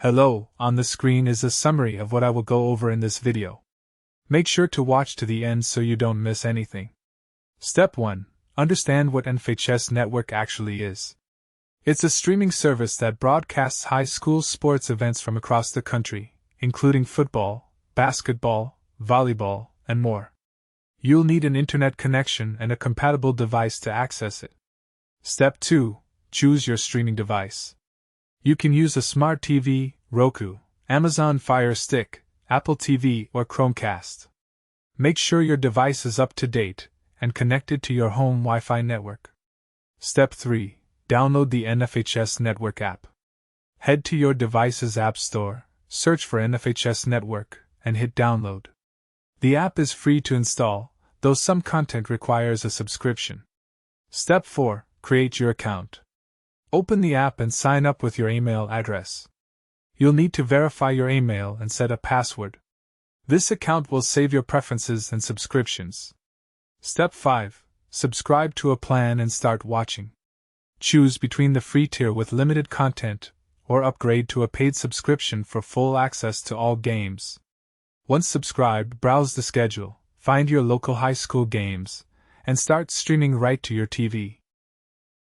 Hello, on the screen is a summary of what I will go over in this video. Make sure to watch to the end so you don't miss anything. Step 1. Understand what NFHS Network actually is. It's a streaming service that broadcasts high school sports events from across the country, including football, basketball, volleyball, and more. You'll need an internet connection and a compatible device to access it. Step 2. Choose your streaming device. You can use a smart TV, Roku, Amazon Fire Stick, Apple TV, or Chromecast. Make sure your device is up to date and connected to your home Wi-Fi network. Step 3. Download the NFHS Network app. Head to your device's App Store, search for NFHS Network, and hit download. The app is free to install, though some content requires a subscription. Step 4. Create your account. Open the app and sign up with your email address. You'll need to verify your email and set a password. This account will save your preferences and subscriptions. Step 5. Subscribe to a plan and start watching. Choose between the free tier with limited content, or upgrade to a paid subscription for full access to all games. Once subscribed, browse the schedule, find your local high school games, and start streaming right to your TV.